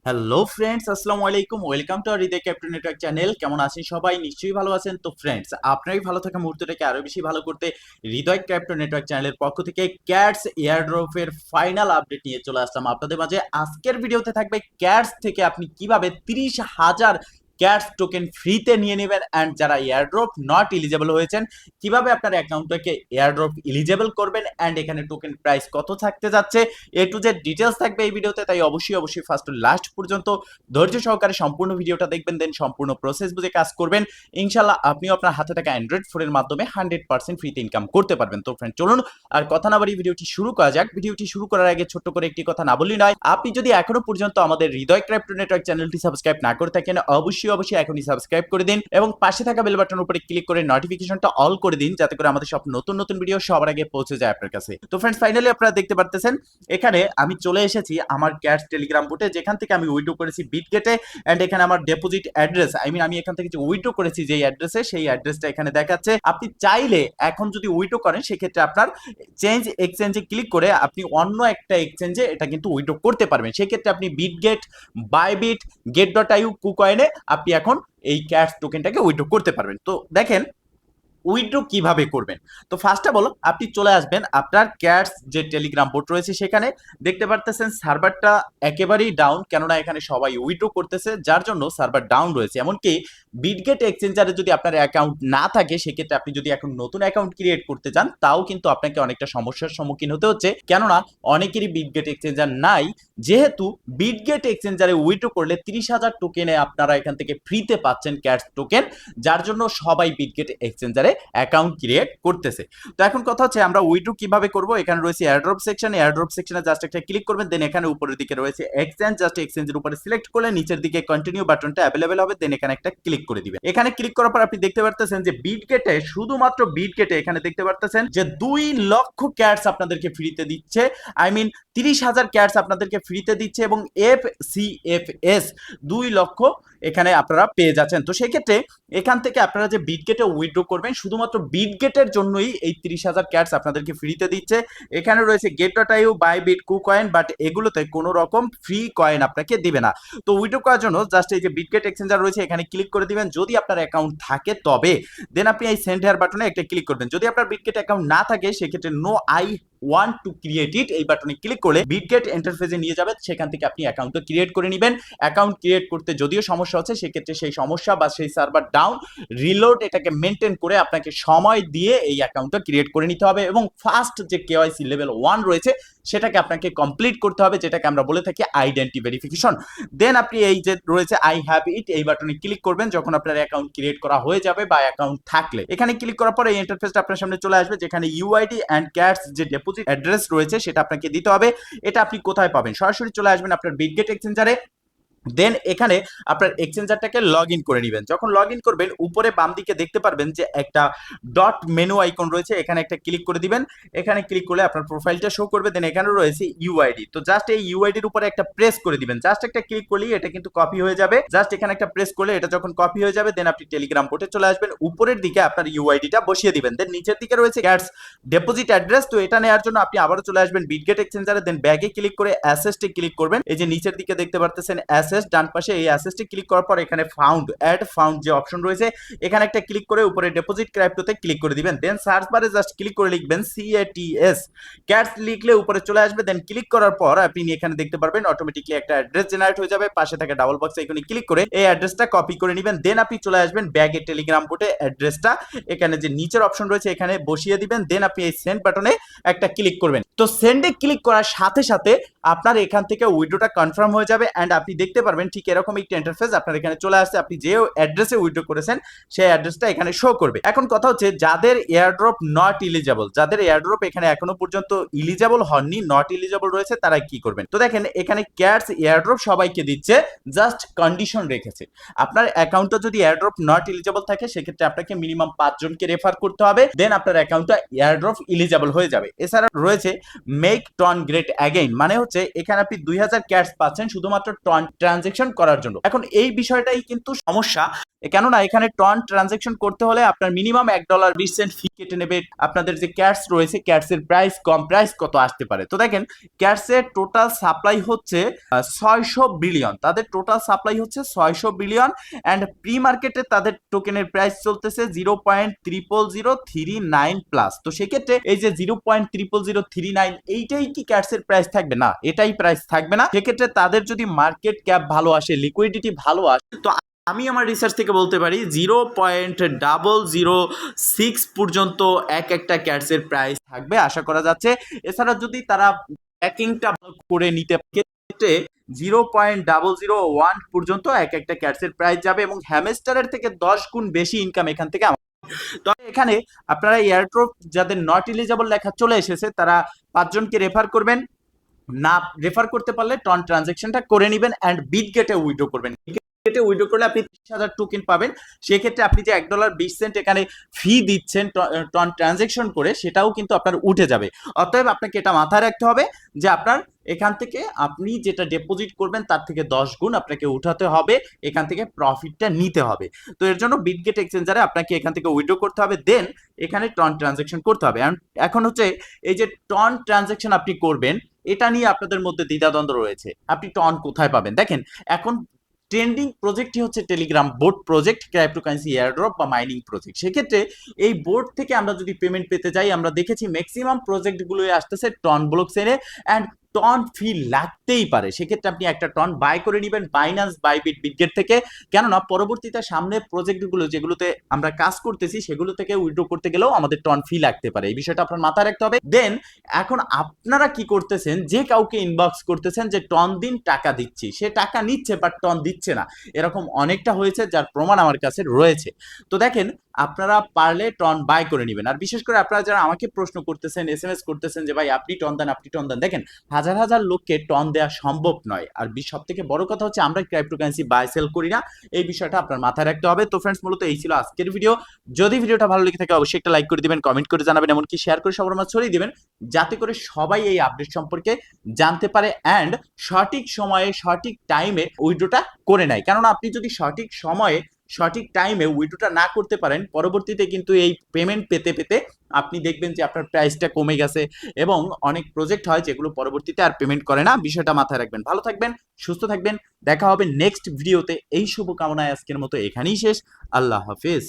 Hello friends, আসসালামু আলাইকুম। Welcome to R Hridoy captain network channel. কেমন আছেন সবাই? নিশ্চয়ই ভালো আছেন। তো ফ্রেন্ডস, আপনারই ভালো থাকা মুহূর্তটাকে আরো বেশি ভালো করতে হৃদয় ক্যাপ্টেন নেটওয়ার্ক চ্যানেলের পক্ষ থেকে ক্যাটস এয়ারড্রপের ফাইনাল আপডেট নিয়ে চলে আসলাম আপনাদের মাঝে। আজকের ভিডিওতে থাকবে ক্যাটস থেকে আপনি কিভাবে 30,000 ক্যাটস টোকেন ফ্রিতে নিয়ে নেবেন, অ্যান্ড যারা এয়ারড্রপ নট এলিজেবল হয়েছেন কিভাবে আপনার অ্যাকাউন্টটাকে এয়ারড্রপ এলিজেবল করবেন, অ্যান্ড এখানে টোকেন প্রাইস কত থাকতে যাচ্ছে, এ টু জেড ডিটেলস থাকবে এই ভিডিওতে। তাই অবশ্যই ফার্স্ট টু লাস্ট পর্যন্ত ধৈর্য সহকারে সম্পূর্ণ ভিডিওটা দেখবেন, দেন সম্পূর্ণ প্রসেস বুঝে কাজ করবেন। ইনশাল্লাহ আপনিও আপনার হাতে থাকা অ্যান্ড্রয়েড ফোনের মাধ্যমে 100% ফ্রিতে ইনকাম করতে পারবেন। তো ফ্রেন্ড, চলুন আর কথা না বাড়িয়ে ভিডিওটি শুরু করা যাক। ভিডিওটি শুরু করার আগে ছোট্ট করে একটি কথা না বললেই নয়, আপনি যদি এখনো পর্যন্ত আমাদের হৃদয় ক্রিপ্টো নেটওয়ার্ক চ্যানেলটি সাবস্ক্রাইব না করে থাকেন, অবশ্যই এখনই সাবস্ক্রাইব করে দিন এবং পাশে থাকা বেল বাটনের উপরে ক্লিক করে নোটিফিকেশনটা অল করে দিন, যাতে করে আমাদের সব নতুন নতুন ভিডিও সবার আগে পৌঁছে যায় আপনার কাছে। তো ফ্রেন্ডস, ফাইনালি আপনারা দেখতে পারতেছেন এখানে আমি চলে এসেছি আমার ক্যাটস টেলিগ্রাম বোটে, যেখান থেকে আমি উইথড্র করেছি বিটগেটে। এন্ড এখানে আমার ডিপোজিট অ্যাড্রেস, আমি এখান থেকে যে উইথড্র করেছি যে অ্যাড্রেসে, সেই অ্যাড্রেসটা এখানে দেখাচ্ছে। আপনি চাইলে এখন যদি উইথড্র করেন সেক্ষেত্রে আপনার চেঞ্জ এক্সচেঞ্জে ক্লিক করে আপনি অন্য একটা এক্সচেঞ্জে এটা কিন্তু উইথড্র করতে পারবেন। সেক্ষেত্রে আপনি বিটগেট, বাইবিট, গেট.আইউ, কুকয়েনে আপনি এখন এই ক্যাটস টোকেনটাকে উইথড্র করতে পারবেন। তো দেখেন উইথড্র কিভাবে করবেন। তো ফার্স্ট অফ অল আপনি চলে আসবেন আপনার ক্যাটস যে টেলিগ্রাম বোট রয়েছে সেখানে। দেখতে পারতেছেন সার্ভারটা একেবারেই ডাউন, কেননা এখানে সবাই উইথড্র করতেছে, যার জন্য সার্ভার ডাউন রয়েছে। এমনকি বিটগেট এক্সচেঞ্জারে যদি আপনার অ্যাকাউন্ট না থাকে, সেক্ষেত্রে আপনি যদি এখন নতুন অ্যাকাউন্ট ক্রিয়েট করতে চান, তাও কিন্তু আপনাকে অনেকটা সমস্যার সম্মুখীন হতে হচ্ছে, কেননা অনেকেরই বিটগেট এক্সচেঞ্জার নাই। যেহেতু বিটগেট এক্সচেঞ্জারে উইথড্র করলে 30,000 টোকেনে আপনারা এখান থেকে ফ্রিতে পাচ্ছেন ক্যাটস টোকেন, যার জন্য সবাই বিটগেট এক্সচেঞ্জারে অ্যাকাউন্ট ক্রিয়েট করতেছে। তো এখন কথা হচ্ছে আমরা উইথড্র কিভাবে করব। এখানে রয়েছে এয়ারড্রপ সেকশন, এয়ারড্রপ সেকশনে জাস্ট একটা ক্লিক করবেন, দেন এখানে উপরের দিকে রয়েছে এক্সচেঞ্জ, জাস্ট এক্সচেঞ্জের উপরে সিলেক্ট করলে নিচের দিকে কন্টিনিউ বাটনটা অ্যাভেলেবেল হবে, দেন এখানে একটা ক্লিক করে দিবেন। এখানে ক্লিক করার পর আপনি দেখতে পারতেছেন যে বিটগেটে, শুধুমাত্র বিটগেটে এখানে দেখতে পারতেছেন যে 2 লক্ষ ক্যাটস আপনাদেরকে ফ্রিতে দিচ্ছে। আই মিন 30,000 ক্যাটস আপনাদেরকে ফ্রিতে দিচ্ছে এবং FCFS 2 লক্ষ এখানে আপনারা পেয়ে যাচ্ছেন। তো সেই ক্ষেত্রে এখান থেকে আপনারা যে বিটগেটে উইথড্র করবেন, শুধুমাত্র বিটগেটের জন্যই এই 30,000 ক্যাটস আপনাদেরকে ফ্রিতে দিচ্ছে। এখানে রয়েছে গেট.আইউ, বাইবিট, কুকয়েন, বাট এগুলোতে কোনো রকম ফ্রি কয়েন আপনাকে দিবে না। তো উইথড্র করার জন্য জাস্ট এই যে বিটগেট এক্সচেঞ্জার রয়েছে এখানে ক্লিক করে দিবেন, যদি আপনার অ্যাকাউন্ট থাকে তবে। দেন আপনি এই সেন্ড হেয়ার বাটনে একটা ক্লিক করবেন। যদি আপনার বিটগেট অ্যাকাউন্ট না থাকে, সেক্ষেত্রে no I want to create it এই বাটনে ক্লিক করলে বিটগেট ইন্টারফেসে নিয়ে যাবে, সেখান থেকে আপনি অ্যাকাউন্টটা ক্রিয়েট করে নেবেন। অ্যাকাউন্ট ক্রিয়েট করতে যদিও সমস্যা হচ্ছে, সেক্ষেত্রে সেই সমস্যা বা সেই সার্ভার ডাউন, রিলোড এটাকে মেনটেন করে আপনাকে সময় দিয়ে এই অ্যাকাউন্টটা ক্রিয়েট করে নিতে হবে এবং ফার্স্ট যে কেওয়াইসি লেভেল 1 রয়েছে সেটাকে আপনাকে কমপ্লিট করতে হবে, যেটাকে আমরা বলে থাকি আইডেন্টি ভেরিফিকেশন। দেন আপনি এই যে রয়েছে আই হ্যাভ ইট এই বাটনে ক্লিক করবেন যখন আপনার অ্যাকাউন্ট ক্রিয়েট করা হয়ে যাবে বা অ্যাকাউন্ট থাকলে। এখানে ক্লিক করার পর এই ইন্টারফেসটা আপনার সামনে চলে আসবে, যেখানে ইউআইডি অ্যান্ড ক্যাটস যে ডিপোজিট অ্যাড্রেস রয়েছে সেটা আপনাকে দিতে হবে। এটা আপনি কোথায় পাবেন? সরাসরি চলে আসবেন আপনার বিটগেট এক্সচেঞ্জারে। দেন এখানে আপনার এক্সচেঞ্জারটাকে লগ ইন করে নেবেন। যখন লগ ইন করবেন, উপরে বাম দিকে দেখতে পারবেন যে একটা ডট মেনু আইকন রয়েছে, এখানে একটা ক্লিক করে দিবেন। এখানে ক্লিক করলে আপনার প্রোফাইলটা শো করবে, দেন এখানে রয়েছে ইউআইডি। তো জাস্ট এই ইউআইডির উপরে একটা প্রেস করে দিবেন, জাস্ট একটা ক্লিক করলেই এটা কিন্তু কপি হয়ে যাবে। জাস্ট এখানে একটা প্রেস করলে এটা যখন কপি হয়ে যাবে, দেন আপনি টেলিগ্রাম বোটে চলে আসবেন, উপরের দিকে আপনার ইউআইডিটা বসিয়ে দিবেন। দেন নিচের দিকে রয়েছে ক্যাটস ডিপোজিট অ্যাড্রেস। তো এটা নেওয়ার জন্য আপনি আবারও চলে আসবেন বিটগেট এক্সচেঞ্জারে, দেন ব্যাগে ক্লিক করে অ্যাসেস্টে ক্লিক করবেন। এই যে নিচের দিকে দেখতে পারতেছেন অ্যাসেস্ট, ডান পাশে এই অ্যাসেস্টে ক্লিক করার পর এখানে ফাউন্ড যে অপশন রয়েছে এখানে একটা ক্লিক করে উপরে ডিপোজিট ক্রিপ্টোতে ক্লিক করে দিবেন। দেন সার্চ বারে জাস্ট ক্লিক করে লিখবেন CATS ক্যাটস, লিখলে উপরে চলে আসবে। দেন ক্লিক করার পর আপনি এখানে দেখতে পারবেন অটোমেটিকলি একটা অ্যাড্রেস জেনারেট হয়ে যাবে। পাশে থাকা ডাবল বক্স আইকনে ক্লিক করে এই অ্যাড্রেসটা কপি করে নেবেন। দেন আপনি চলে আসবেন ব্যাগে টেলিগ্রাম বোটে, অ্যাড্রেসটা এখানে যে নিচের অপশন রয়েছে এখানে বসিয়ে দিবেন। দেন আপনি এই সেন্ড বাটনে একটা ক্লিক করবেন। তো সেন্ডে ক্লিক করার সাথে সাথে আপনার এখান থেকে উইথড্রটা কনফার্ম হয়ে যাবে, এন্ড আপনি দেখতে পারবেন ঠিক এরকম একটা ইন্টারফেস আপনার এখানে চলে আসছে। আপনি যে অ্যাড্রেসে উইথড্র করেছেন সেই অ্যাড্রেসটা এখানে শো করবে। এখন কথা হচ্ছে যাদের এয়ারড্রপ নট ইলিজেবল, যাদের এয়ারড্রপ এখানে এখনো পর্যন্ত ইলিজেবল হননি, নট ইলিজেবল রয়েছে, তারা কি করবেন? তো দেখেন এখানে ক্যাটস এয়ারড্রপ সবাইকে দিচ্ছে, জাস্ট কন্ডিশন রেখেছে। আপনার অ্যাকাউন্টটা যদি এয়ারড্রপ নট ইলিজেবল থাকে, সেক্ষেত্রে আপনাকে মিনিমাম 5 জনকে রেফার করতে হবে, দেন আপনার অ্যাকাউন্টটা এয়ারড্রপ ইলিজেবল হয়ে যাবে। এছাড়া রয়েছে মেক টন গ্রেট অ্যাগেইন, মানে হচ্ছে এখানে আপনি 2000 ক্যাটস পাচ্ছেন শুধুমাত্র ট্রানজেকশন করার জন্য। এখন এই বিষয়টাই কিন্তু সমস্যা, কেননা এখানে টন ট্রানজেকশন করতে হলে আপনার মিনিমাম $1.20 ফি কেটে নেবে। আপনাদের যে ক্যাটস রয়েছে, ক্যাটসের প্রাইস কম, প্রাইস কত আসতে পারে? তো দেখেন, ক্যাটসের টোটাল সাপ্লাই হচ্ছে 600 বিলিয়ন, তাদের টোটাল সাপ্লাই হচ্ছে 600 বিলিয়ন, অ্যান্ড প্রি মার্কেটে তাদের টোকেনের প্রাইস চলতেছে 0.00039 প্লাস। তো সেক্ষেত্রে এই যে 0.00039, এইটাই কি ক্যাটসের প্রাইস থাকবে? না, এটাই প্রাইস থাকবে না। সেক্ষেত্রে তাদের যদি মার্কেট ক্যাপ ভালো আসে, লিকুইডিটি ভালো আসে, তো আমি আমার রিসার্চ থেকে বলতে পারি 0.006 পর্যন্ত এক একটা ক্যাটসের প্রাইস থাকবে আশা করা যাচ্ছে। এছাড়া যদি তারা প্যাকিংটা ভালো করে নিতে ক্ষেত্রে 0.001 পর্যন্ত এক একটা ক্যাটসের প্রাইস যাবে, এবং হ্যামস্টারের থেকে 10 গুণ বেশি ইনকাম এখান থেকে। তবে এখানে আপনারা এয়ারড্রপ যাদের নট এলিজিবল লেখা চলে এসেছে, তারা 5 জনকে রেফার করবেন। না রেফার করতে পারলে টন ট্রানজেকশনটা করে নেবেন অ্যান্ড বিটগেটে উইথড্র করবেন। বিটগেটে উইথড্র করলে আপনি 30,000 টোকেন পাবেন। সেক্ষেত্রে আপনি যে $1.20 এখানে ফি দিচ্ছেন টন ট্রানজেকশন করে, সেটাও কিন্তু আপনার উঠে যাবে। অতএব আপনাকে এটা মাথায় রাখতে হবে যে আপনার এখান থেকে আপনি যেটা ডিপোজিট করবেন তার থেকে 10 গুণ আপনাকে উঠাতে হবে, এখান থেকে প্রফিটটা নিতে হবে। তো এর জন্য বিটগেট এক্সচেঞ্জারে আপনাকে এখান থেকে উইথড্র করতে হবে, দেন এখানে টন ট্রানজেকশন করতে হবে। এখন হচ্ছে এই যে টন ট্রানজেকশন আপনি করবেন, এটা নিয়ে আপনাদের মধ্যে দ্বিধাদ্বন্দ্ব রয়েছে। আপনি টন কোথায় পাবেন? দেখেন, এখন ট্রেন্ডিং প্রজেক্টই হচ্ছে Telegram boat project, cryptocurrency airdrop বা মাইনিং প্রজেক্ট। সেক্ষেত্রে এই বোট থেকে আমরা যদি পেমেন্ট পেতে যাই, আমরা দেখেছি ম্যাক্সিমাম প্রজেক্টগুলোই আসতেছে টন ব্লক চেনে, অ্যান্ড টন ফি লাগতেই পারে। সেক্ষেত্রে আপনি একটা টন বাই করে নেবেন বাইন্যান্স, বাইবিট, বিটগেট থেকে। কেননা পরবর্তীতে সামনে প্রজেক্টগুলো যেগুলোতে আমরা কাজ করতেছি, সেগুলো থেকে উইথড্র করতে গেলেও আমাদের টন ফি লাগতে পারে। এই বিষয়টা আপনার মাথায় রাখতে হবে। দেন এখন আপনারা কি করতেছেন, যে কাউকে ইনবক্স করতেছেন যে টন দিন, টাকা দিচ্ছি, সে টাকা নিচ্ছে বাট টন দিচ্ছে না, এরকম অনেকটা হয়েছে, যার প্রমাণ আমার কাছে রয়েছে। তো দেখেন, আপনারা পারলে টন বাই করে নেবেন। আর বিশেষ করে আপনারা যারা আমাকে প্রশ্ন করতেছেন, এসএমএস করতেছেন যে ভাই আপনি টন দেন, আপনি টন দেন, দেখেন হাজার হাজার লোককে টন দেওয়া সম্ভব নয়। আর সব থেকে বড় কথা হচ্ছে আমরা ক্রিপ্টোকারেন্সি বাই সেল করি না, এই বিষয়টা আপনার মাথায় রাখতে হবে। তো ফ্রেন্ডস, মূলত এই ছিল আজকের ভিডিও। যদি ভিডিওটা ভালো লেগে থাকে অবশ্যই একটা লাইক করে দিবেন, কমেন্ট করে জানাবেন, এমনকি শেয়ার করে সবার মাঝে ছড়িয়ে দিবেন, যাতে করে সবাই এই আপডেট সম্পর্কে জানতে পারে অ্যান্ড সঠিক সময়ে সঠিক টাইমে উইথড্রটা করে নেয়। কেননা আপনি যদি সঠিক সময়ে সঠিক টাইমে উইথড্রটা না করতে পারেন, পরবর্তীতে কিন্তু এই পেমেন্ট পেতে পেতে আপনি দেখবেন যে আপনার প্রাইসটা কমে গেছে, এবং অনেক প্রজেক্ট হয় যেগুলো পরবর্তীতে আর পেমেন্ট করে না। বিষয়টা মাথায় রাখবেন। ভালো থাকবেন, সুস্থ থাকবেন, দেখা হবে নেক্সট ভিডিওতে। এই শুভকামনায় আজকের মতো এখানেই শেষ। আল্লাহ হাফেজ।